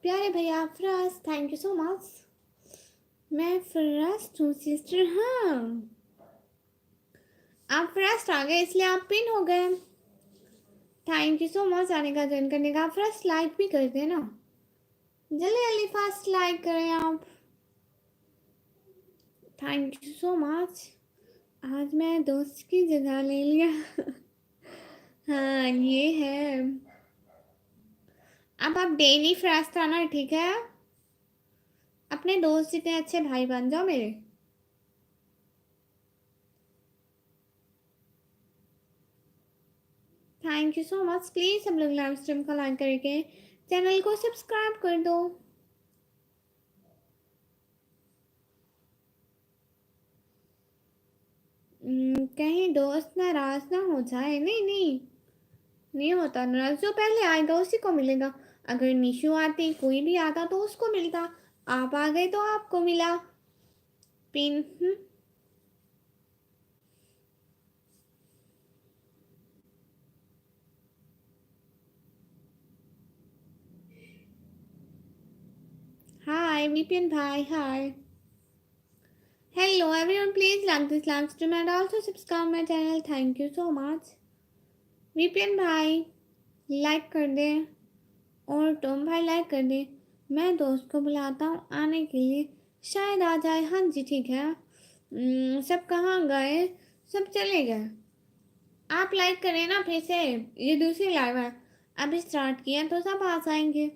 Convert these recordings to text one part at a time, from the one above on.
प्यारे भैया Faraz, thank you so much. मैं फराज हूँ सिस्टर। हाँ, आप फराज आ गए इसलिए आप पिन हो गए। थैंक यू सो मच आने का, ज्वाइन करने का। आप फराज लाइक भी कर दें ना, जल्दी जल्दी फास्ट लाइक करें आप। Thank you so much. आज मैं दोस्त की जगह ले लिया। हाँ ये है। अब आप डेली फराज आना, ठीक है? अपने दोस्त जितने अच्छे भाई बन जाओ मेरे। Thank you so much. Please सब लोग लाइव स्ट्रीम को लाइक करके चैनल को सब्सक्राइब कर दो। कहीं दोस्त नाराज ना हो जाए। नहीं नहीं, नहीं होता नाराज। जो पहले आएगा उसी को मिलेगा। अगर निशु आती, कोई भी आता तो उसको मिलता। आप आ गए तो आपको मिला पिन। हाय विपिन भाई, hi. Hello everyone, please like this live stream and also subscribe my channel. Thank you so much. Vipin भाई लाइक कर दे, और टॉम भाई लाइक कर दे। मैं दोस्त को बुलाता हूँ आने के लिए, शायद आ जाए। हाँ जी ठीक है। सब कहाँ गए? सब चले गए। आप लाइक करें ना फिर से, ये दूसरी लाइव है। अभी स्टार्ट किया तो सब आ जाएंगे।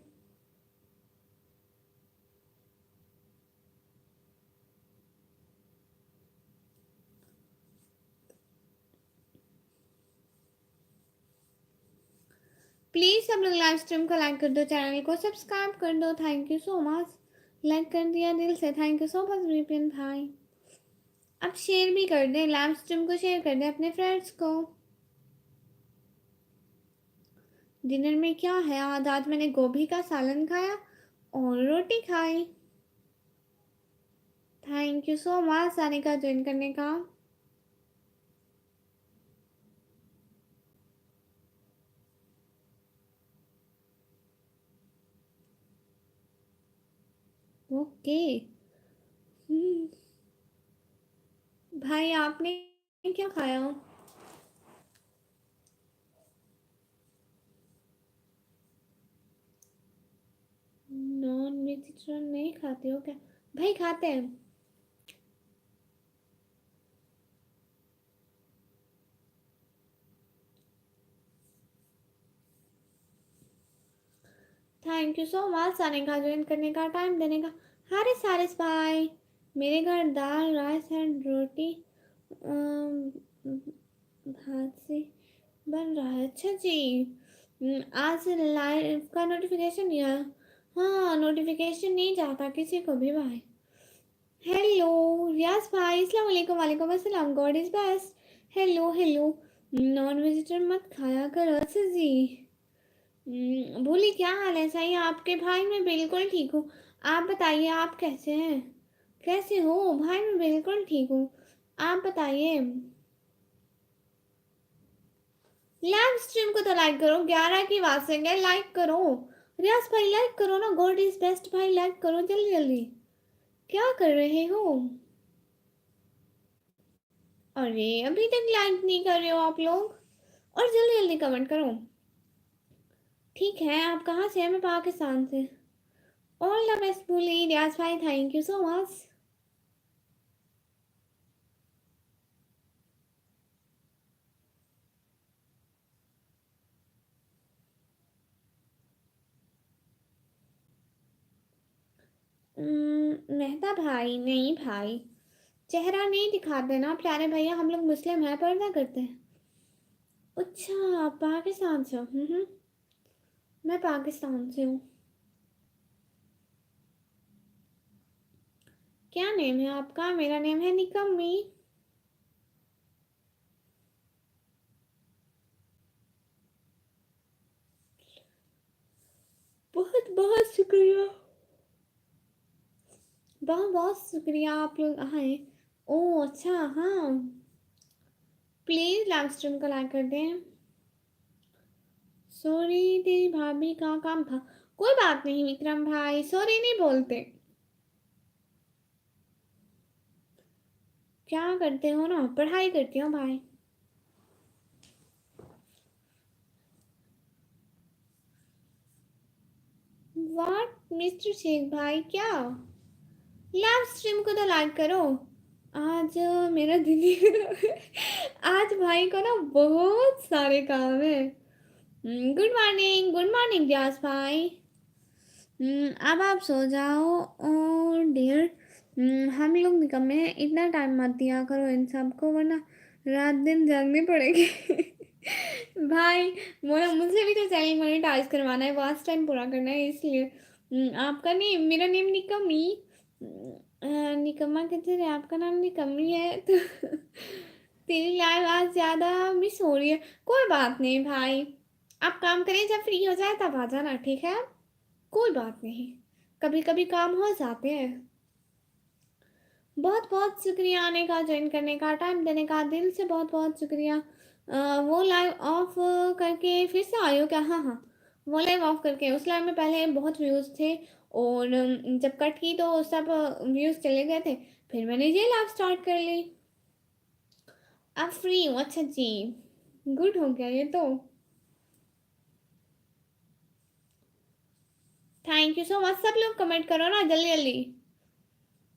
प्लीज सब लोग लाइव स्ट्रीम को लाइक कर दो, चैनल को सब्सक्राइब कर दो। Thank you so much. Like कर दिया दिल से, thank you so much Vipin भाई। अब शेयर भी कर दें, लाइव स्ट्रीम को शेयर कर दें अपने फ्रेंड्स को। डिनर में क्या है? आज मैंने गोभी का सालन खाया और रोटी खाई। थैंक यू सो मच आने का, ज्वाइन करने का। ओके। हम्म, भाई आपने क्या खाया? नॉन वेजिटेरियन नहीं खाते हो क्या? भाई खाते हैं। थैंक यू सो मच आने का, ज्वाइन करने का, टाइम देने का। हारिस हारिस भाई, मेरे घर दाल राइस एंड रोटी भात से बन रहा है। अच्छा जी। आज लाइव का नोटिफिकेशन नहीं आया। हाँ, नोटिफिकेशन नहीं जाता किसी को भी भाई। हेलो रियाज भाई, अस्सलाम वालेकुम। वालेकुम अस्सलाम। God is best. Hello hello. Non vegetarian मत खाया करो। अच्छा जी। बोली क्या हाल है? सही आपके भाई? मैं बिल्कुल ठीक हूँ। आप बताइए आप कैसे हैं? कैसे हो भाई? मैं बिल्कुल ठीक हूँ। आप बताइए। लाइव स्ट्रीम को तो लाइक करो, 11 की बात से गए, लाइक करो। रियाज भाई लाइक करो ना, गॉड इज बेस्ट भाई लाइक करो जल्दी जल्दी। क्या कर रहे हो? अरे अभी तक लाइक नहीं कर रहे हो आप लोग, और जल्दी जल्दी कमेंट करो। ठीक है, आप कहाँ से हैं? मैं पाकिस्तान से। ऑल द बेस्ट बोली रियाज भाई, thank you so much. Mehta भाई नहीं भाई, चेहरा नहीं दिखाते ना प्यारे भैया, हम लोग मुस्लिम हैं, पर्दा करते हैं। अच्छा आप पाकिस्तान से हो? मैं पाकिस्तान से हूँ। क्या नेम है आपका? मेरा नेम है निकम्मी। बहुत बहुत शुक्रिया, बहुत बहुत शुक्रिया आप लोग आए। ओह अच्छा, हाँ। प्लीज़ लाइव स्ट्रीम को लाइक कर दें। सॉरी तेरी भाभी का काम था। कोई बात नहीं विक्रम भाई, सॉरी नहीं बोलते। क्या करते हो ना, पढ़ाई करती हूँ भाई। व्हाट मिस्टर शेख भाई, क्या? लाइव स्ट्रीम को तो लाइक करो। आज मेरा दिन ही आज भाई को ना बहुत सारे काम है। गुड मॉर्निंग व्यास भाई। अब आप सो जाओ। और डियर, हम लोग निकम्मे हैं, इतना टाइम मत दिया करो इन सबको, वरना रात दिन जागनी पड़ेगी। भाई मोना, मुझे भी तो चैनल मोनेटाइज करवाना है, वास्ट टाइम पूरा करना है, इसलिए आपका नहीं, मेरा नेम निकम्मी। निकम्मा किधर है? आपका नाम निकम्मी है तो तेरी लाइव आज ज़्यादा मिस हो रही है। कोई बात नहीं भाई, आप काम करें, जब फ्री हो जाए तब आ जाना, ठीक है? कोई बात नहीं, कभी कभी काम हो जाते हैं। बहुत बहुत शुक्रिया आने का, ज्वाइन करने का, टाइम देने का, दिल से बहुत बहुत शुक्रिया। वो लाइव ऑफ करके फिर से आए हो क्या? हाँ हाँ, वो लाइव ऑफ करके, उस लाइव में पहले बहुत व्यूज़ थे, और जब कट की तो सब व्यूज़ चले गए थे, फिर मैंने ये लाइव स्टार्ट कर ली। अब फ्री हूँ, अच्छा जी, गुड हो गया ये तो। थैंक यू सो मच, सब लोग कमेंट करो ना जल्दी जल्दी,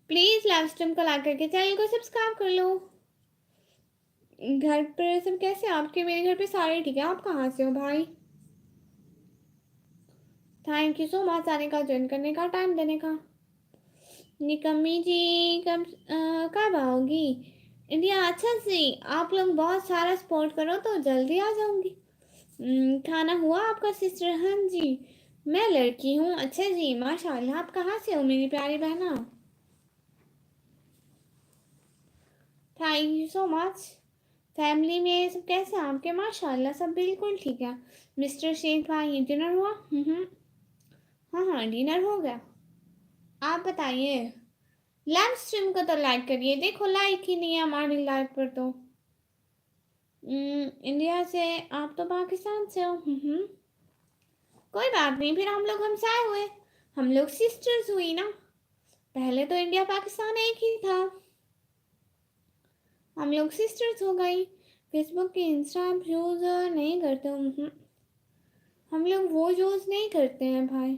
प्लीज़ लाइव स्ट्रीम को लाइक करके चैनल को सब्सक्राइब कर लो। घर पर सब कैसे हैं आपके? मेरे घर पे सारे ठीक है। आप कहाँ से हो भाई? थैंक यू सो मच आने का, ज्वाइन करने का, टाइम देने का। निकम्मी जी, कब आओगी इंडिया? अच्छा जी, आप लोग बहुत सारा सपोर्ट करो तो जल्दी आ जाऊंगी। खाना हुआ आपका सिस्टर? हाँ जी, मैं लड़की हूँ। अच्छा जी, माशाल्लाह, आप कहाँ से हो मेरी प्यारी बहना? Thank you so much. Family में सब कैसे हैं आपके? माशाल्लाह सब बिल्कुल ठीक है। मिस्टर शेख भाई, डिनर हुआ? हाँ हाँ, डिनर हो गया। आप बताइए। लाइव स्ट्रीम को तो लाइक करिए, देखो लाइक ही नहीं है हमारी लाइव पर तो। इंडिया से? आप तो पाकिस्तान से हो। कोई बात नहीं, फिर हम लोग हमसाए हुए, हम लोग सिस्टर्स हुई ना। पहले तो इंडिया पाकिस्तान एक ही था, हम लोग सिस्टर्स हो गई। फेसबुक के इंस्टा यूज नहीं करते। हम लोग वो यूज नहीं करते हैं भाई।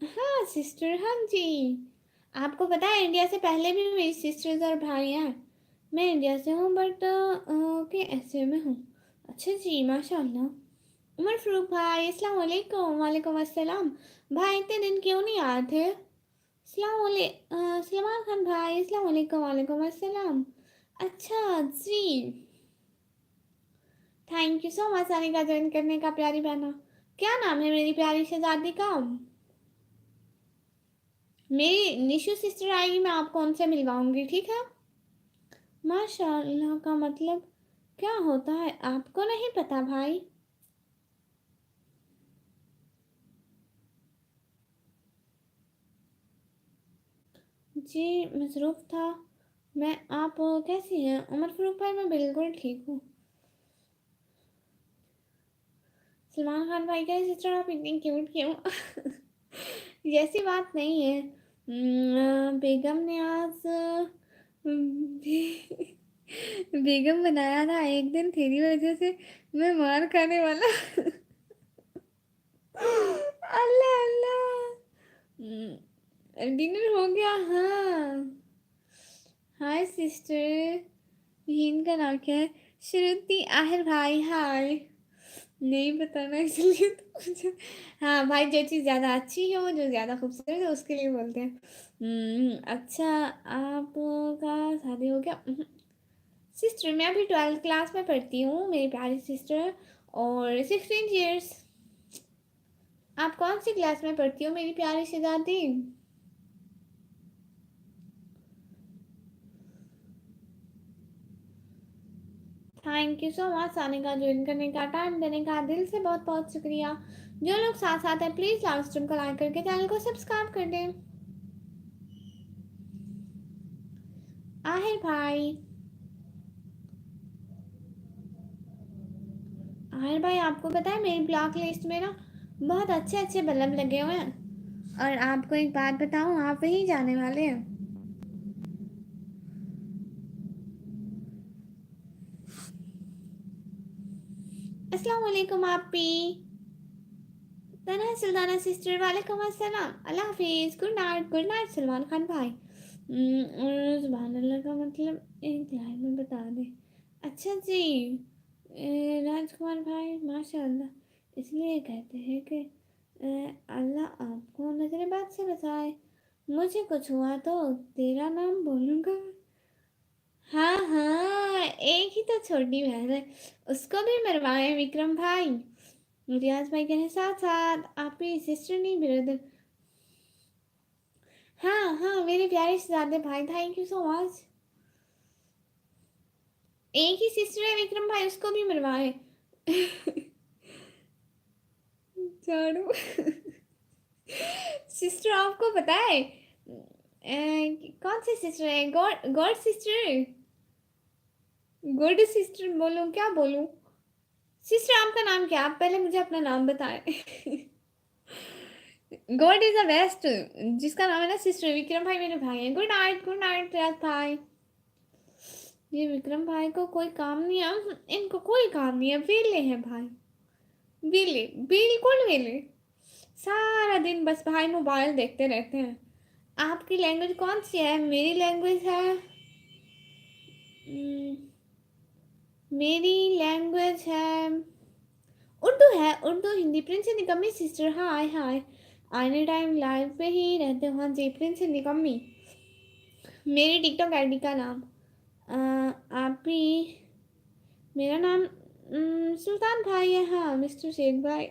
हाँ सिस्टर, हाँ जी। आपको पता है इंडिया से पहले भी मेरी सिस्टर्स और भाई हैं। मैं इंडिया से हूँ बट के ऐसे में हूँ। अच्छा जी, माशाल्लाह। उमर फारूक भाई, अस्सलाम वालेकुम। वालेकुम अस्सलाम। भाई इतने दिन क्यों नहीं आए थे? सलमान खान भाई, अस्सलाम वालेकुम। वालेकुम अस्सलाम। अच्छा जी, थैंक यू सो मच आने का, ज्वाइन करने का, प्यारी बहना। क्या नाम है मेरी प्यारी शहजादी का? मेरी निशु सिस्टर आएगी, मैं आपको उनसे मिलवाऊंगी, ठीक है? माशाल्लाह का मतलब क्या होता है आपको नहीं पता भाई? जी मसरूफ़ था मैं। आप कैसी हैं उमर फारूक भाई? मैं बिल्कुल ठीक हूँ। सलमान खान भाई का सिस्टर, आप इतनी क्यूट क्यों? ऐसी बात नहीं है। बेगम ने आज बेगम बनाया था एक दिन, तेरी वजह से मैं मार खाने वाला। अल्लाह अल्लाह। डिनर हो गया? हाँ। हाय सिस्टर, ये इनका नाम क्या है? श्रुति आहर भाई, हाय। नहीं बताना इसलिए तो मुझे। हाँ भाई, जो चीज़ ज़्यादा अच्छी हो, जो ज़्यादा खूबसूरत है, उसके लिए बोलते हैं। अच्छा, आपका शादी हो गया? सिस्टर, मैं अभी 12th क्लास में पढ़ती हूँ, मेरी प्यारी सिस्टर। और 16 years। आप कौन सी क्लास में पढ़ती हो मेरी प्यारी शहजादी? थैंक यू सो मच आने का, ज्वाइन करने का, टाइम देने का, दिल से बहुत बहुत शुक्रिया। जो लोग साथ साथ हैं प्लीज़ लाइव स्ट्रीम को लाइक करके चैनल को सब्सक्राइब कर दें। आहिर भाई, आहिर भाई आपको पता है मेरी ब्लॉक लिस्ट में ना बहुत अच्छे अच्छे बल्ब लगे हुए हैं। और आपको एक बात बताऊं, आप वहीं जाने वाले हैं। अस्सलाम वालेकुम आपी। तन्हा सुल्ताना सिस्टर, वालेकुम अस्सलाम, अल्लाह हाफिज, गुड नाइट सलमान खान भाई। सुभान अल्लाह का मतलब एक लाइन में बता दे। अच्छा जी। राजकुमार भाई माशाल्लाह, इसलिए कहते हैं कि अल्लाह आपको नजर बद से बचाए। मुझे कुछ हुआ तो तेरा नाम बोलूँगा। हाँ हाँ, एक ही तो छोटी बहन है, उसको भी मरवाए विक्रम भाई। रियाज भाई कह रहे साथ साथ, आपकी सिस्टर नहीं ब्रदर। हाँ हाँ, मेरे प्यारे शहजादे भाई, थैंक यू सो मच। एक ही सिस्टर है विक्रम भाई, उसको भी मरवाए। झाड़ू। सिस्टर आपको पता है कौन सी सिस्टर है? God God sister, good sister बोलूं क्या बोलूं? सिस्टर आपका नाम क्या? आप पहले मुझे अपना नाम बताएं। गॉड इज द बेस्ट, जिसका नाम है ना सिस्टर। विक्रम भाई मेरे भाई हैं। गुड नाइट राज भाई। ये विक्रम भाई को कोई काम नहीं है, इनको कोई काम नहीं है, वेले हैं भाई, वेले, बिल्कुल वेले। सारा दिन बस भाई मोबाइल देखते रहते हैं। आपकी लैंग्वेज कौन सी है? मेरी लैंग्वेज है हम्म, मेरी लैंग्वेज है उर्दू है, उर्दू हिंदी। प्रिंस निकम्मी सिस्टर, हाय हाय। आने टाइम लाइव पे ही रहते हो? हाँ जी, प्रिंस निकम्मी मेरी टिकटॉक आईडी का नाम। आप भी, मेरा नाम सुल्तान भाई है। हाँ मिस्टर शेख भाई।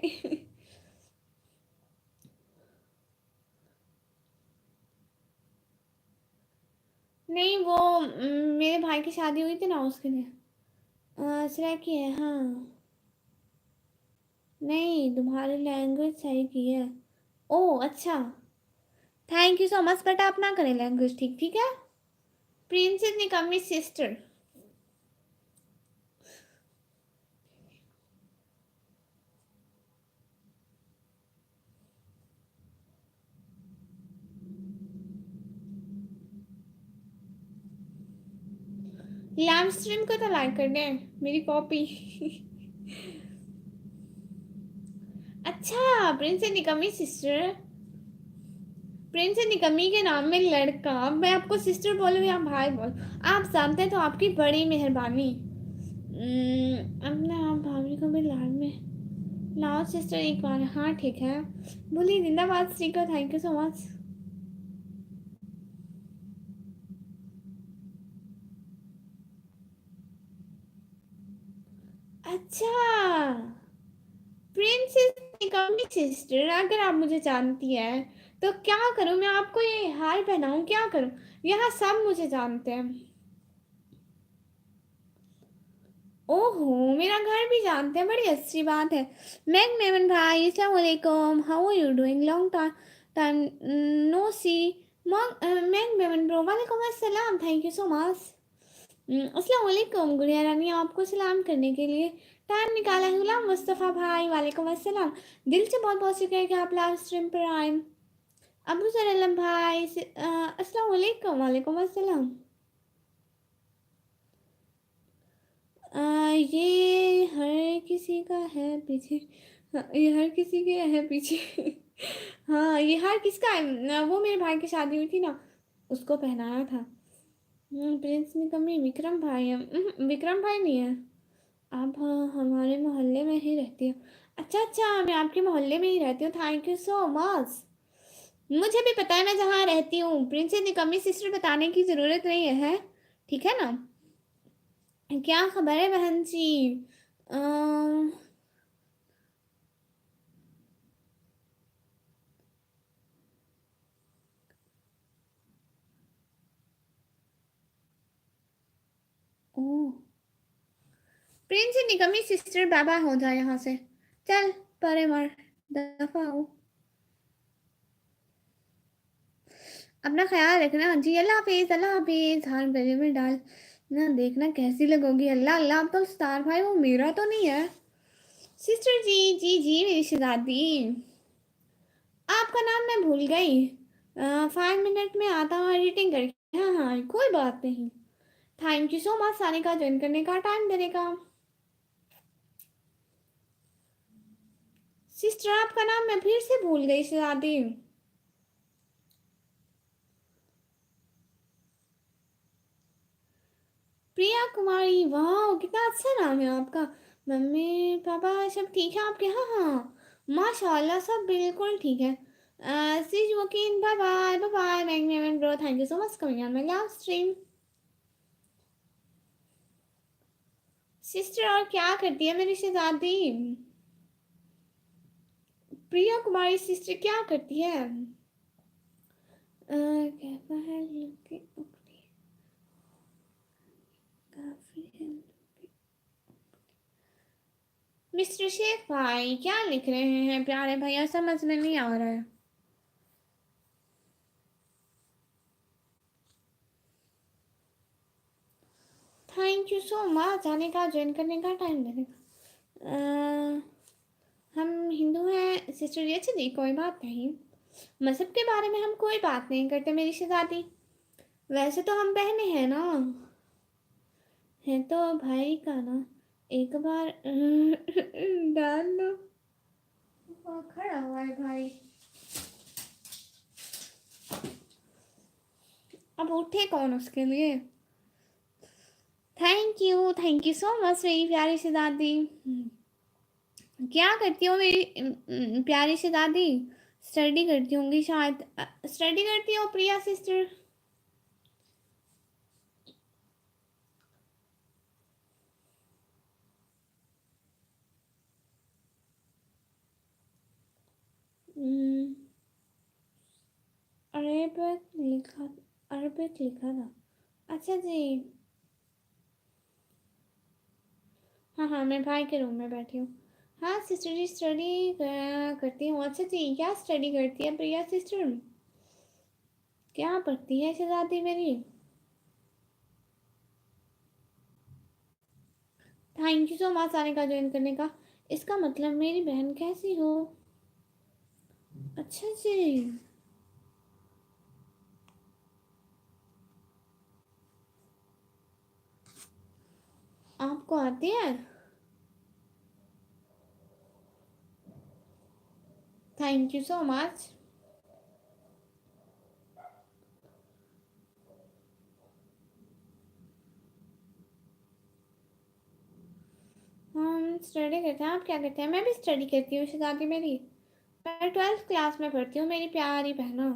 नहीं वो मेरे भाई की शादी हुई थी ना, उसके लिए सिलाई की है। हाँ नहीं, तुम्हारी लैंग्वेज सही की है। ओह अच्छा, thank you so much, but आप ना करें लैंग्वेज ठीक, ठीक है? प्रिंसेस निकम्मी सिस्टर। लैम्प स्ट्रीम को तो लाइक कर दें, मेरी कॉपी। अच्छा, प्रिंसेस निकम्मी सिस्टर। प्रिंसेस निकम्मी के नाम में लड़का, अब मैं आपको सिस्टर बोलूँ या भाई बोलूँ? आप जानते हैं तो आपकी बड़ी मेहरबानी। अपने आप भाभी को भी लाड में लाओ सिस्टर एक बार। हाँ ठीक है, बोलिए जिंदाबाद sticker, thank you so much. अच्छा, प्रिंसेस निकम्मी सिस्टर, अगर आप मुझे जानती है तो क्या करूं मैं? आपको ये हार पहनाऊं, क्या करूं? यहाँ सब मुझे जानते हैं। ओहो, मेरा घर भी जानते हैं, बड़ी अच्छी बात है। मैग मेमन भाई, अस्सलाम वालेकुम, how are you doing? Long time no see. मैग मेमन ब्रो, वालेकुम अस्सलाम, थैंक यू सो मच। अस्सलाम वालेकुम गुड़िया रानी, आपको सलाम करने के लिए टाइम निकाला है। गुलाम मुस्तफ़ा भाई, वालेकुम अस्सलाम। दिल से बहुत बहुत शुक्रिया कि आप लाइव स्ट्रीम पर आए। अबू सलाम भाई अस्सलाम वालेकुम, वालेकुम अस्सलाम। ये हर किसी का है पीछे। हाँ, ये हर किसी के है पीछे। हाँ ये हर किसका है वो मेरे भाई की शादी हुई थी ना, उसको पहनाया था। प्रिंस की कमी विक्रम भाई है। विक्रम भाई नहीं है। आप हाँ, हमारे मोहल्ले में ही रहती हो? अच्छा अच्छा, मैं आपके मोहल्ले में ही रहती हूँ, थैंक यू सो मच। मुझे भी पता है मैं जहाँ रहती हूँ। प्रिंसेस निकम्मी सिस्टर बताने की ज़रूरत नहीं है, ठीक है ना? क्या खबर है बहन जी? अम, ओह, प्रिंसेस निकम्मी सिस्टर, बाबा हो जाए यहाँ से, चल परे मर, दफा हो। अपना ख्याल रखना जी, अल्लाह हाफिज, अल्लाह हाफिज। हार गले में डाल ना, देखना कैसी लगोगी। अल्लाह अल्लाह, अब तो स्टार भाई वो मेरा तो नहीं है। सिस्टर जी जी जी मेरी शहजादी, आपका नाम मैं भूल गई। 5 मिनट में आता हूँ एडिटिंग करके। हाँ हाँ कोई बात नहीं। Thank you so much Sanika join करने का, टाइम देने का। सिस्टर आपका नाम मैं फिर से भूल गई शहजादी। प्रिया कुमारी, वाह कितना अच्छा नाम है आपका। मम्मी पापा सब ठीक है आपके? हाँ हाँ माशाल्लाह सब बिल्कुल ठीक है। सिज वकीन, बाय बाय बाय बाय मैग्नेमन bro, thank you so much coming on my live stream. Sister और क्या करती है मेरी शहजादी? प्रिया कुमारी सिस्टर क्या करती है? कहता है काफी है। मिस्टर शेख भाई क्या लिख रहे हैं प्यारे भैया, समझ में नहीं आ रहा है। थैंक यू सो मच आने का, ज्वाइन करने का, टाइम देने का। हम हिंदू हैं सिस्टर, ये चलिए कोई बात नहीं। मज़हब के बारे में हम कोई बात नहीं करते मेरी शहजादी। वैसे तो हम बहने हैं ना, है तो भाई का ना। एक बार डाल लो। खड़ा हुआ है भाई, अब उठे कौन उसके लिए। थैंक यू सो मच मेरी प्यारी शहजादी। क्या करती हो मेरी प्यारी शहजादी? स्टडी करती होंगी शायद। स्टडी करती हो प्रिया सिस्टर? अरेबिक लिखा, अरबिक लिखा था। अच्छा जी। हाँ हाँ मैं भाई के रूम में बैठी हूँ। हाँ सिस्टर जी स्टडी करती हूँ। अच्छा जी क्या स्टडी करती है प्रिया सिस्टर? क्या पढ़ती है शहजादी मेरी? थैंक यू सो मच आने का, ज्वाइन करने का। इसका मतलब मेरी बहन कैसी हो? अच्छा जी। आपको आती है? Thank you so much. हम स्टडी करते हैं, आप क्या करते हैं? मैं भी स्टडी करती हूँ शहजादी मेरी। मैं 12th क्लास में पढ़ती हूँ मेरी प्यारी बहनों।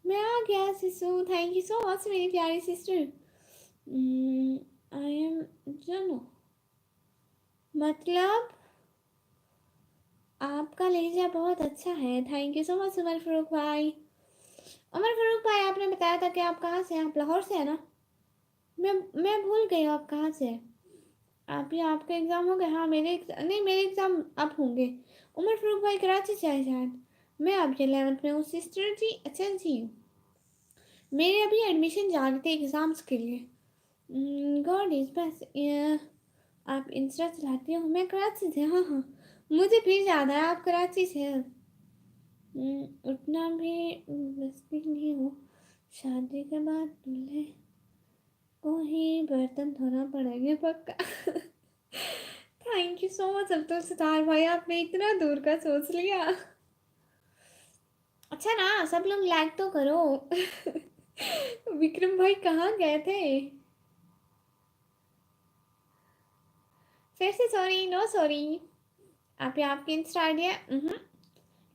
मैं आ गया सिसु, थैंक यू सो मच मेरी प्यारी सिस्टर। आई एम जनो, मतलब आपका लहजा बहुत अच्छा है। Thank you so much Umar Farooq भाई। उमर फारूक भाई आपने बताया था कि आप कहाँ से हैं? आप लाहौर से है ना? मैं भूल गई हूँ आप कहाँ से हैं। आप ही आपके एग्ज़ाम हो गए? हाँ मेरे नहीं मेरे एग्ज़ाम अब होंगे। उमर फारूक भाई कराची से आए शायद। मैं अभी 11th में हूँ सिस्टर जी। अच्छा जी मेरे अभी एडमिशन जा रहे थे एग्ज़ाम्स के लिए। God is best. आप इंस्टा चलाती हो? मैं कराची से, हाँ हाँ मुझे फिर याद आया आप कराची से हैं। उतना भी बस भी नहीं हो। शादी के बाद दूल्हे को ही बर्तन धोना पड़ेंगे पक्का। Thank you so much Abdul Sattar भाई, आपने इतना दूर का सोच लिया। अच्छा ना सब लोग लाइक तो करो। विक्रम भाई कहाँ गए थे? फिर से सॉरी, नो सॉरी। आप ही आपकी इंस्टा आईडी है?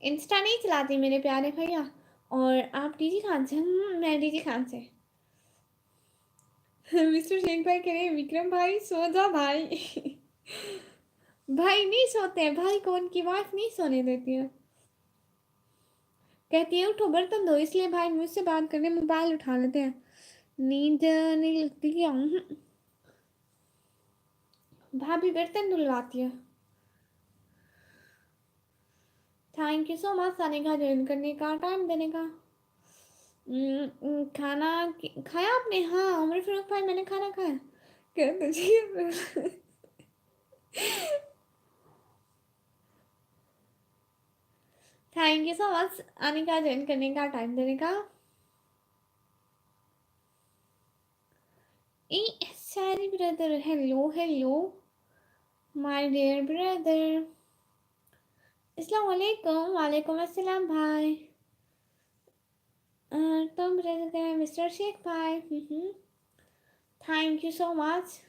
इंस्टा नहीं चलाती मेरे प्यारे भैया। और आप डीजी खान से? मैं डीजी खान से। मिस्टर शेख भाई कह रहे हैं विक्रम भाई सो जा भाई। भाई नहीं सोते हैं, भाई को उनकी वाइफ नहीं सोने देती है। कहती है उठो बर्तन दो, इसलिए भाई मुझसे बात करने मोबाइल उठा लेते हैं। नींद नहीं लगती क्या? भाभी बर्तन धुलवाती है। Thank you so much Anika join करने का, टाइम देने का। खाना खाया आपने? हाँ उमर फारूक भाई मैंने खाना खाया। क्या तुझे thank you so much Anika join करने का, टाइम देने का। ए sorry brother, hello hello my dear brother. अस्सलाम वालेकुम। वालेकुम अस्सलाम भाई। तुम ब्रदर मिस्टर शेख भाई। Thank you so much.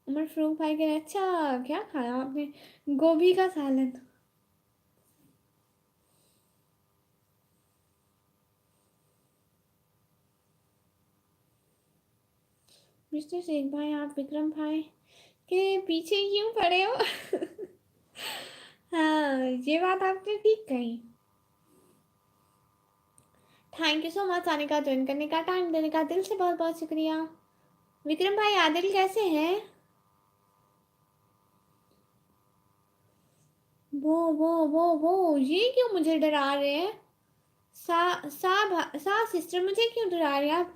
Umar Farooq भाई के अच्छा क्या खाया आपने? गोभी का सालन। मिस्टर शेख भाई आप विक्रम भाई के पीछे क्यों पड़े हो? हाँ ये बात आपने ठीक कही। थैंक यू सो मच आने का, ज्वाइन करने का, टाइम देने का, दिल से बहुत बहुत शुक्रिया। विक्रम भाई आदिल कैसे हैं? वो ये क्यों मुझे डरा रहे हैं? सा सिस्टर मुझे क्यों डरा रहे हैं आप?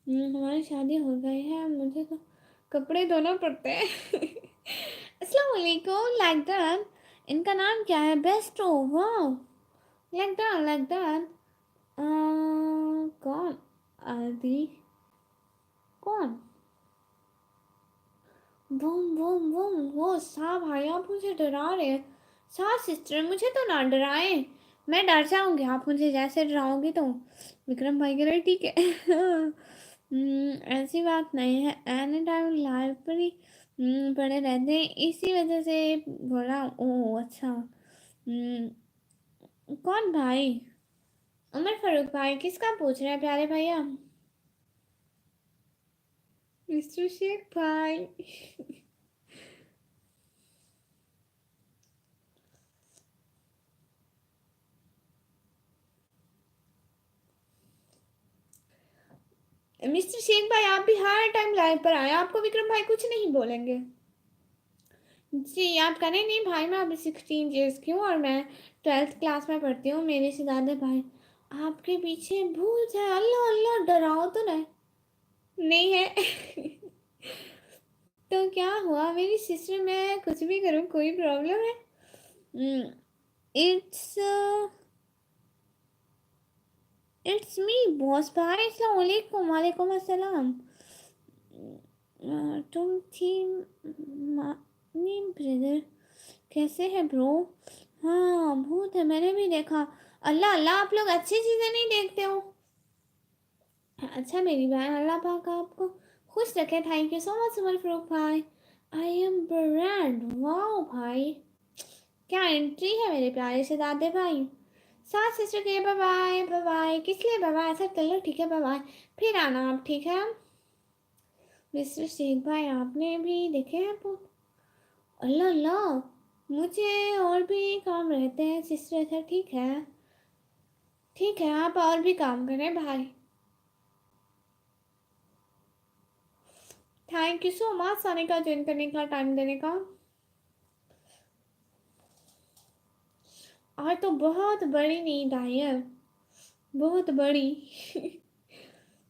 हमारी शादी हो गई है, मुझे तो कपड़े धोना पड़ते हैं। अस्सलाम वालेकुम। Like that. इनका नाम क्या है? Bairstow. Wow. Like that like that. कौन? आदि कौन? Boom boom boom. वो सा भाई आप मुझे डरा रहे हैं। सा सिस्टर मुझे तो ना डराए, मैं डर जाऊंगी आप मुझे जैसे डराओगी तो। विक्रम भाई कह रहे ठीक है। ऐसी बात नहीं है, एनी टाइम लाइव पर ही पड़े रहते हैं, इसी वजह से बोला। ओ अच्छा। कौन भाई? उमर फारूक भाई किसका पूछ रहे हैं प्यारे भैया? मिस्टर शेख भाई। मिस्टर शेख भाई आप भी हर टाइम लाइव पर आए, आपको विक्रम भाई कुछ नहीं बोलेंगे। जी आप करें नहीं भाई, मैं अभी 16 ईयर्स की हूँ और मैं 12th क्लास में पढ़ती हूँ, मेरे से ज़्यादा भाई। आपके पीछे भूत है, अल्लाह अल्लाह डराओ तो नहीं। नहीं है। तो क्या हुआ मेरी सिस्टर, मैं कुछ भी करूँ कोई प्रॉब्लम है? इट्स इट्स मी बॉस भाई। अस्सलाम वालेकुम। वालेकुम अस्सलाम। तुम थी मानी ब्रदर, कैसे है ब्रो? हाँ भूत है, मैंने भी देखा। अल्लाह अल्लाह आप लोग अच्छी चीज़ें नहीं देखते हो। अच्छा मेरी बहन, अल्लाह पाक आपको खुश रखे। Thank you so much Umar Farooq भाई। I M brand. वाओ भाई क्या एंट्री है मेरे प्यारे से दादे भाई। सात सिस्टर के बाय बाय बाय बाय। किस लिए बाय बाय? ऐसा कर लो ठीक है, बाय बाय। फिर आना आप, ठीक है? मिस्टर शेख भाई आपने भी देखे हैं वो? अल्लाह अल्लाह मुझे और भी काम रहते हैं सिस्टर। ऐसा ठीक है, ठीक है आप और भी काम करें भाई। थैंक यू सो मच आने का, ज्वाइन करने का, टाइम देने का। आज तो बहुत बड़ी नींद आई है, बहुत बड़ी।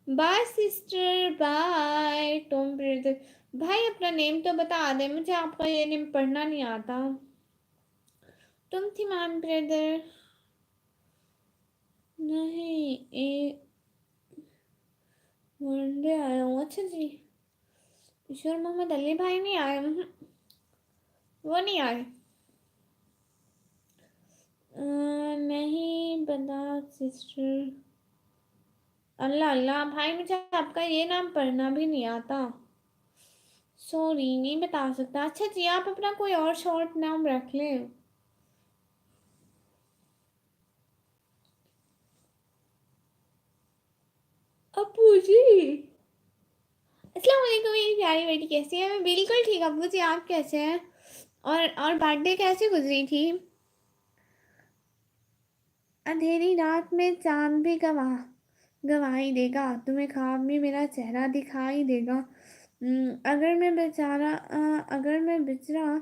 Bye sister bye. Tom brother भाई अपना नेम तो बता दे मुझे, आपका ये नेम पढ़ना नहीं आता। तुम थी मैम ब्रदर। नहीं एक वनडे आया हूँ। अच्छा जी। ईश्वर मोहम्मद अली भाई नहीं आए? वो नहीं आए। नहीं बता सिस्टर। अल्लाह अल्लाह भाई मुझे आपका ये नाम पढ़ना भी नहीं आता, सॉरी नहीं बता सकता। अच्छा जी आप अपना कोई और शॉर्ट नाम रख लें। अप्पू जी। अस्सलाम वालेकुम मेरी प्यारी बेटी, कैसी है? मैं बिल्कुल ठीक अप्पू जी, आप कैसे हैं? और बर्थडे कैसे गुजरी थी? अंधेरी रात में चांद भी गवाह। गवा ही देगा, तुम्हें ख्वाब में मेरा चेहरा दिखाई देगा। अगर मैं बिछड़ा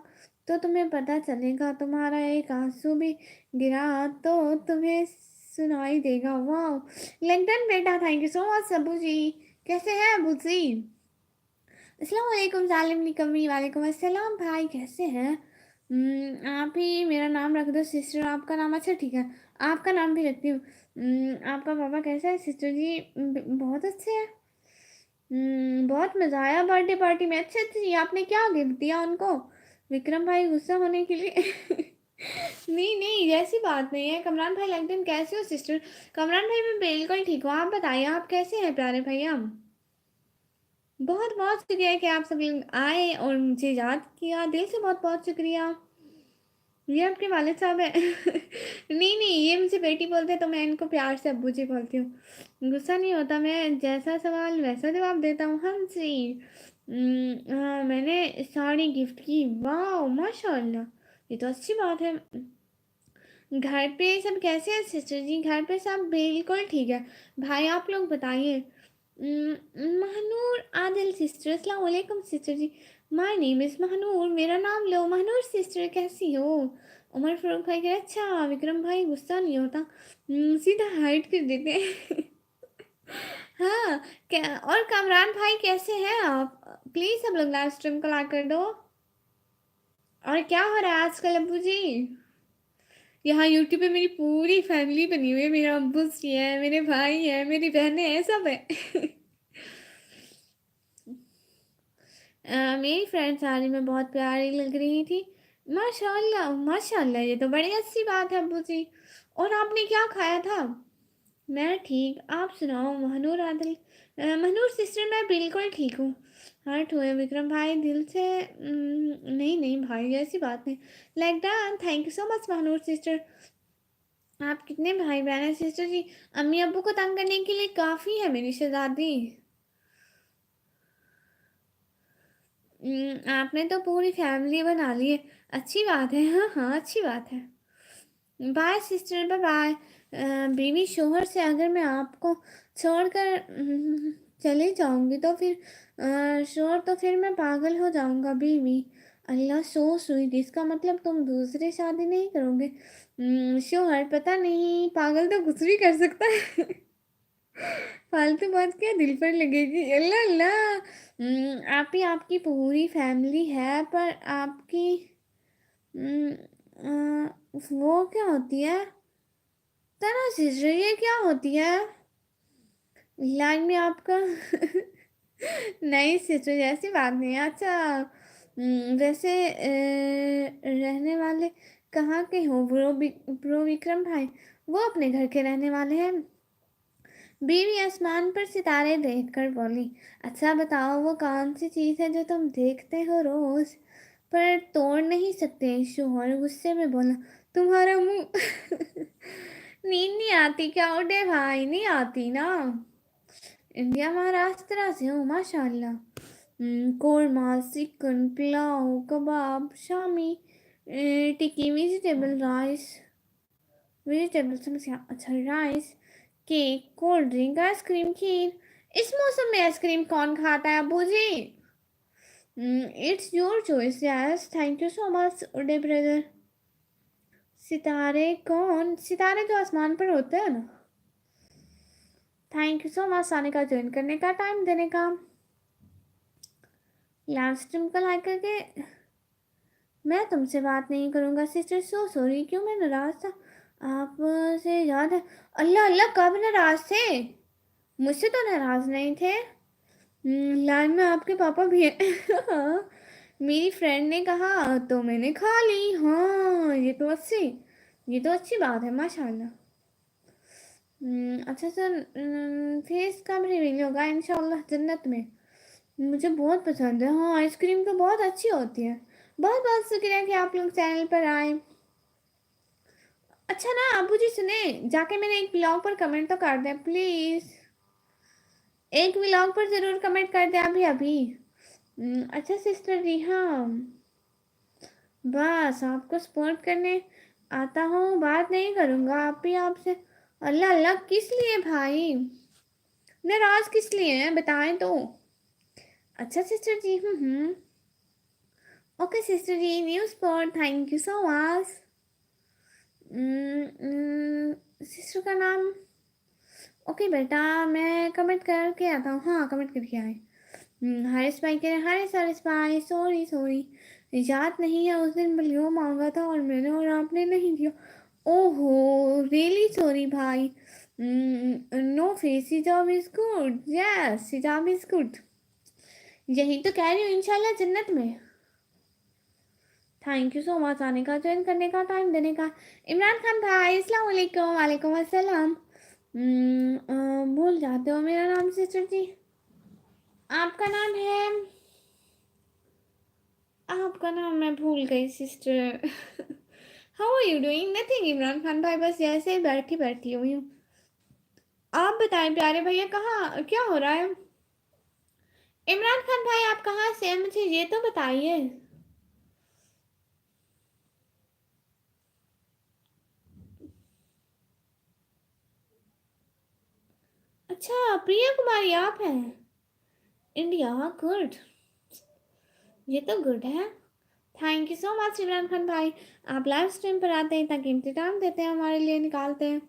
तो तुम्हें पता चलेगा, तुम्हारा एक आंसू भी गिरा तो तुम्हें सुनाई देगा। वाह, लंदन बेटा, thank you so much Abu ji. कैसे हैं अबू जी? अस्सलाम वालेकुम सालिम निकम्मी, वालेकुम अस्सलाम भाई, कैसे हैं? आप ही मेरा नाम रख दो सिस्टर, आपका नाम, अच्छा ठीक है, आपका नाम भी रखती हूँ। आपका पापा कैसा है सिस्टर जी? बहुत अच्छे हैं। बहुत मज़ा आया बर्थडे पार्टी में। अच्छे अच्छे जी, आपने क्या गिफ्ट दिया उनको? विक्रम भाई गुस्सा होने के लिए नहीं नहीं, ऐसी बात नहीं है। कमरान भाई लगते हैं, कैसे हो सिस्टर? कमरान भाई मैं बिल्कुल ठीक हूँ, आप बताइए आप कैसे हैं प्यारे भैया? बहुत बहुत शुक्रिया कि आप सभी आए और मुझे याद किया, दिल से बहुत बहुत शुक्रिया। ये आपके वालिद साहब है नहीं नहीं, ये मुझे बेटी बोलते हैं तो मैं इनको प्यार से अब्बू जी बोलती हूँ। गुस्सा नहीं होता, मैं जैसा सवाल वैसा जवाब देता हूँ। हाँ जी। हाँ, मैंने साड़ी गिफ्ट की, वाह माशाल्लाह, ये तो अच्छी बात है। घर पे सब कैसे हैं सिस्टर जी? घर पे सब बिल्कुल ठीक है। भाई आप लोग बताइए। महानूर आदिल सिस्टर, अस्सलाम वालेकुम sister ji. My name is Mahnoor, मेरा नाम लो। महानूर सिस्टर कैसी हो? उमर फारूक भाई कह रहे, अच्छा विक्रम भाई गुस्सा नहीं होता, सीधा हाइट कर देते हैं हाँ, क्या और कामरान भाई कैसे हैं आप? प्लीज़ सब लोग लाइव स्ट्रीम को लाइक कर दो। और क्या हो रहा है आजकल अब्बू जी? यहाँ यूट्यूब पे मेरी पूरी फैमिली बनी हुई है, मेरा अब्बू जी है, मेरे भाई है, मेरी बहनें हैं, सब है मेरी फ्रेंड साड़ी में बहुत प्यारी लग रही थी। माशाल्लाह माशाल्लाह, ये तो बड़ी अच्छी बात है अब्बू जी। और आपने क्या खाया था? मैं ठीक, आप सुनाओ महानूर आदिल। महानूर सिस्टर मैं बिल्कुल ठीक हूँ। हर्ट हुए विक्रम भाई दिल से? नहीं नहीं भाई, ऐसी बात नहीं। Like that, thank you so much Mahnoor sister. आप कितने भाई बहन हैं सिस्टर जी? अम्मी अब्बू को तंग करने के लिए काफ़ी है मेरी शहजादी। आपने तो पूरी फैमिली बना ली है। अच्छी बात है, हाँ हाँ अच्छी बात है। Bye sister, bye bye. बीवी शोहर से अगर मैं आपको छोड़कर चली जाऊंगी तो फिर शोहर तो फिर मैं पागल हो जाऊंगा। बीवी, अल्लाह सो स्वीट, इसका मतलब तुम दूसरी शादी नहीं करोगे? शोहर, पता नहीं, पागल तो कुछ भी कर सकता है फालतू बात क्या दिल पर लगेगी? अल्लाह अल्लाह। आप ही आपकी पूरी फैमिली है, पर आपकी वो क्या होती है? तना सिस्टर, ये क्या होती है लाइन में आपका नहीं सिस्टर, ऐसी बात नहीं है। अच्छा, वैसे रहने वाले कहाँ के हो ब्रो विक्रम भाई? वो अपने घर के रहने वाले हैं। बीवी आसमान पर सितारे देखकर बोली, अच्छा बताओ वो कौन सी चीज़ है जो तुम देखते हो रोज पर तोड़ नहीं सकते? शोहर गुस्से में बोला, तुम्हारा मुंह नींद नहीं आती क्या उठे भाई? नहीं आती ना। इंडिया महाराष्ट्र से हूँ माशाल्लाह। कोरमा, चिकन, पुलाव, कबाब, शामी, टिक्की, वेजिटेबल समोसा, अच्छा rice, cake, cold drink, ice cream, kheer. इस मौसम में आइसक्रीम कौन खाता है Abu ji? It's your choice, yes thank you so much उडे ब्रदर। सितारे कौन? सितारे तो आसमान पर होते हैं ना। थैंक यू सो मच आने का, ज्वाइन करने का, टाइम देने का। लाइव स्ट्रीम को लाइक करके। मैं तुमसे बात नहीं करूँगा सिस्टर, सो सॉरी, क्यों मैं नाराज़ था आपसे? याद है? अल्लाह अल्लाह, कब नाराज़ थे? मुझसे तो नाराज़ नहीं थे। लाइन में आपके पापा भी हैं हाँ, मेरी फ्रेंड ने कहा तो मैंने खा ली। हाँ, ये तो अच्छी बात है माशाल्लाह। अच्छा सर, फेस कब रिवील होगा? इंशाल्लाह जन्नत में। मुझे बहुत पसंद है। हाँ, आइसक्रीम तो बहुत अच्छी होती है। बहुत बहुत शुक्रिया कि आप लोग चैनल पर आए। अच्छा ना अबू जी, सुने, जाके मैंने एक ब्लॉग पर कमेंट तो कर दें प्लीज़। एक व्लॉग पर ज़रूर कमेंट कर दे अभी अभी। अच्छा सिस्टर जी, हाँ बस आपको सपोर्ट करने आता हूँ, बात नहीं करूँगा आप ही आपसे। अल्लाह अल्लाह, किस लिए भाई? नाराज किस लिए हैं बताएं तो। अच्छा सिस्टर जी। ओके सिस्टर जी, न्यूज़ पर thank you so much. Sister का नाम, ओके बेटा मैं कमेंट करके आता हूँ। हाँ कमेंट करके आए। हारिस भाई कह रहे हारिस हारिस भाई सॉरी सॉरी, याद नहीं है, उस दिन बलियो मांगा था और मैंने और आपने नहीं दिया। ओहो रियली सॉरी भाई। नो फेस, हिजाब इज गुड, यस हिजाब इज गुड। यही तो कह रही हूँ, इंशाल्लाह जन्नत में। थैंक यू सो मच आने का, ज्वाइन करने का, टाइम देने का। इमरान खान भाई अस्सलाम वालेकुम। वालेकुम अस्सलाम। भूल जाते हो मेरा नाम सिस्टर जी। आपका नाम है, आपका नाम मैं भूल गई sister. How are you doing? Nothing Imran Khan भाई, बस ऐसे ही बैठी बैठी हुई हूँ। आप बताएं प्यारे भैया, कहाँ क्या हो रहा है? इमरान खान भाई आप कहाँ से हैं, मुझे ये तो बताइए। अच्छा प्रिया कुमारी आप हैं, इंडिया, गुड, ये तो गुड है। Thank you so much Imran Khan भाई, आप लाइव स्ट्रीम पर आते हैं, इतना कीमती टाइम देते हैं हमारे लिए, निकालते हैं।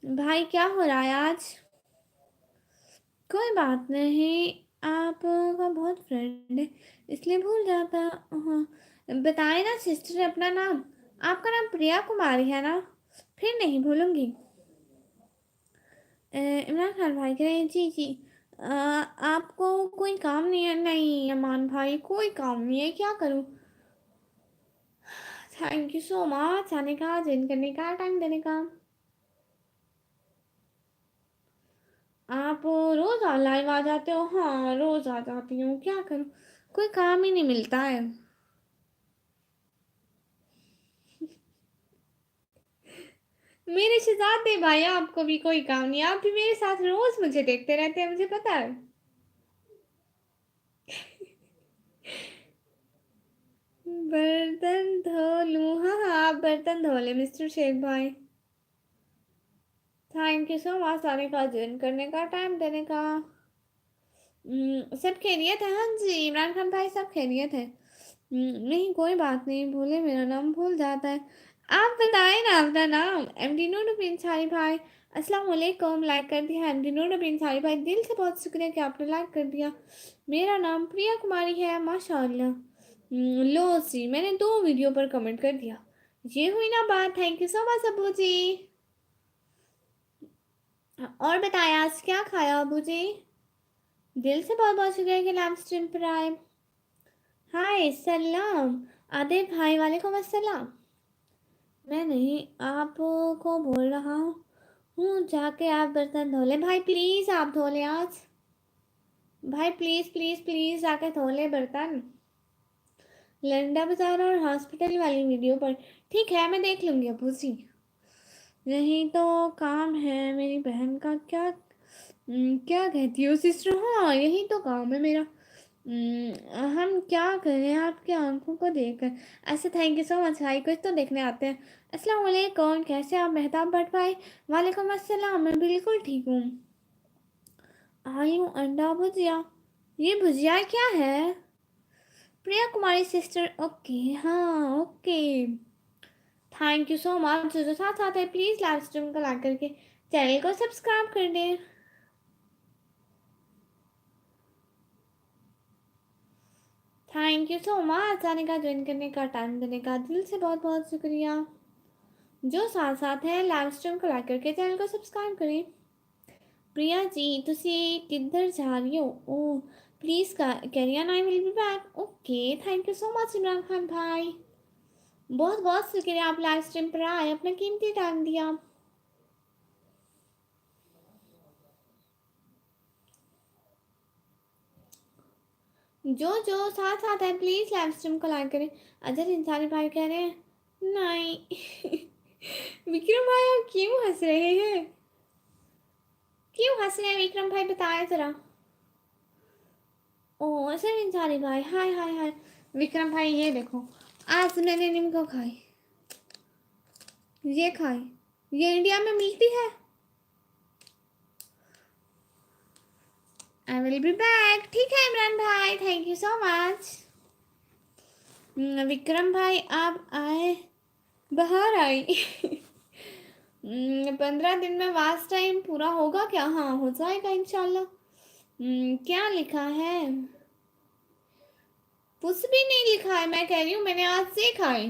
भाई क्या हो रहा है आज? कोई बात नहीं, आपका बहुत फ्रेंड है इसलिए भूल जाता। हाँ बताए ना सिस्टर अपना नाम, आपका नाम प्रिया कुमारी है ना? फिर नहीं भूलूंगी। इमरान खान भाई कह रहे हैं जी जी। आपको कोई काम नहीं है? नहीं अमान भाई कोई काम नहीं है, क्या करूँ। थैंक यू सो मच आने का, ज्वाइन करने का, टाइम देने का। आप रोज लाइव आ जाते हो? हाँ रोज आ जाती हूँ, क्या करूँ, कोई काम ही नहीं मिलता है। मेरे शहजादे भाई आपको भी कोई काम नहीं, आप भी मेरे साथ रोज मुझे देखते रहते हैं, मुझे पता है। बर्तन धो लूँ? हाँ हाँ आप बर्तन धो ले मिस्टर शेख भाई। थैंक यू सो मच आने का, ज्वाइन करने का, टाइम देने का। सब खैरियत है? हाँ जी इमरान खान भाई सब खैरियत है। नहीं कोई बात नहीं, भूले मेरा नाम भूल जाता है। आप बताएं ना अपना नाम। एमडी नूर बिन सारी भाई अस्सलाम वालेकुम, लाइक कर दिया एमडी नूर बिन सारी भाई, दिल से बहुत शुक्रिया कि आपने लाइक कर दिया। मेरा नाम प्रिया कुमारी है माशाल्लाह। लो सी मैंने 2 वीडियो पर कमेंट कर दिया, ये हुई ना बात। Thank you so much Abu ji. और बताएं आज क्या खाया अबू जी? दिल से बहुत बहुत शुक्रिया कि लाइव स्ट्रीम पर आए। हाय सलाम आदिब भाई, वालेकुम अस्सलाम। मैं नहीं आपको बोल रहा हूँ, जाके आप बर्तन धो ले भाई, प्लीज़ आप धो ले आज। भाई प्लीज़ प्लीज़ प्लीज़ जाके धो ले बर्तन। लंडा बाजार और हॉस्पिटल वाली वीडियो पर, ठीक है मैं देख लूँगी अबू जी। यही तो काम है मेरी बहन का, क्या क्या कहती हो सिस्टर? हाँ यही तो काम है मेरा। हम क्या करें आपकी आंखों को देखकर। ऐसे थैंक यू सो मच भाई, कुछ तो देखने आते हैं। अस्सलाम वालेकुम, कैसे आप मेहताब भट्ट भाई? वालेकुम अस्सलाम, मैं बिल्कुल ठीक हूँ। आई हूँ अंडा भुजिया, ये भुजिया क्या है? प्रिया कुमारी सिस्टर, ओके हाँ okay. Thank you so much, जो जो साथ साथ है प्लीज़ लाइव स्ट्रीम को लाइक करके चैनल को सब्सक्राइब कर दें। थैंक यू सो मच आने का, ज्वाइन करने का, टाइम देने का, दिल से बहुत बहुत शुक्रिया। जो साथ साथ है लाइव स्ट्रीम को लाइक करके चैनल को सब्सक्राइब करें। प्रिया जी ਤੁਸੀਂ किधर जा रही हो? Oh please carry on, I will be back. Okay thank you so much Imran Khan भाई, बहुत बहुत शुक्रिया आप लाइव स्ट्रीम पर आए, अपना कीमती टाइम दिया। जो जो साथ साथ है प्लीज़ लाइव स्ट्रीम को लाइक करें। अजय इंसानी भाई कह रहे हैं नहीं। विक्रम भाई आप क्यों हंस रहे हैं, क्यों हंस रहे हैं विक्रम भाई, बताएं जरा। ओह सर इंसानी भाई हाय हाय हाय। विक्रम भाई ये देखो, आज मैंने निम्को खाई, ये खाई, ये इंडिया में मिलती है। Will be back. ठीक है इमरान भाई, thank you so much. Vikram भाई आप आए, बाहर आई। 15 दिन में वास्ट टाइम पूरा होगा क्या? हाँ हो जाएगा इंशाल्लाह। क्या लिखा है? कुछ भी नहीं लिखा है, मैं कह रही हूँ मैंने आज सीखा है।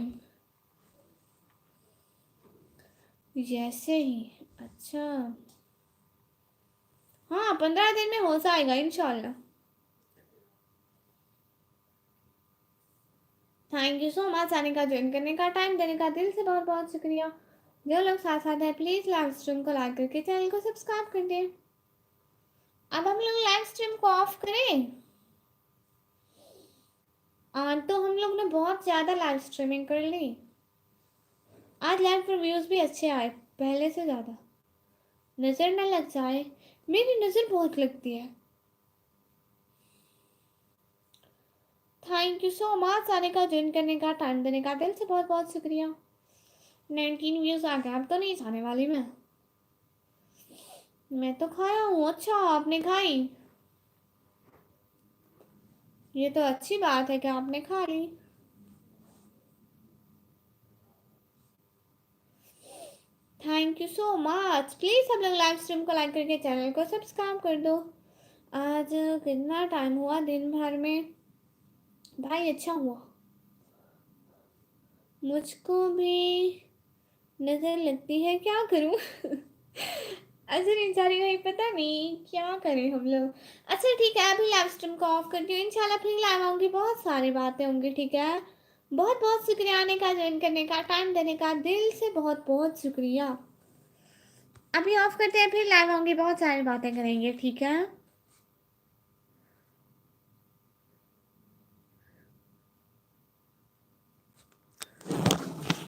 जैसे ही, अच्छा हाँ 15 दिन में हो जाएगा इंशाल्लाह। थैंक यू सो मच आने का, ज्वाइन करने का, टाइम देने का, दिल से बहुत बहुत शुक्रिया। जो लोग साथ साथ हैं प्लीज़ लाइव स्ट्रीम को लाइक करके चैनल को सब्सक्राइब कर दें। अब हम लोग लाइव स्ट्रीम को ऑफ करें। तो हम लोग ने बहुत ज़्यादा लाइव स्ट्रीमिंग कर ली आज। लाइव पर व्यूज़ भी अच्छे आए पहले से ज़्यादा। नज़र ना लग जाए, मेरी नज़र बहुत लगती है। थैंक यू सो मच आने का, ज्वाइन करने का, टाइम देने का, दिल से बहुत बहुत शुक्रिया। 19 व्यूज़ आ गए, अब तो नहीं जाने वाली मैं तो खाया हूँ। अच्छा आपने खाई, ये तो अच्छी बात है कि आपने खा ली। Thank you so much. Please सब लोग लाइव स्ट्रीम को लाइक करके चैनल को सब्सक्राइब कर दो। आज कितना टाइम हुआ दिन भर में भाई? अच्छा हुआ, मुझको भी नज़र लगती है, क्या करूँ? अच्छा नहीं जा रही भाई, पता नहीं क्या करें हम लोग। अच्छा ठीक है, अभी लाइव स्ट्रीम को ऑफ करती हूँ, इंशाल्लाह फिर लाइव आऊँगी, बहुत सारी बातें होंगी। ठीक है, बहुत बहुत शुक्रिया आने का, ज्वाइन करने का, टाइम देने का, दिल से बहुत बहुत शुक्रिया। अभी ऑफ करते हैं, फिर लाइव आऊँगी, बहुत सारी बातें करेंगे। ठीक है।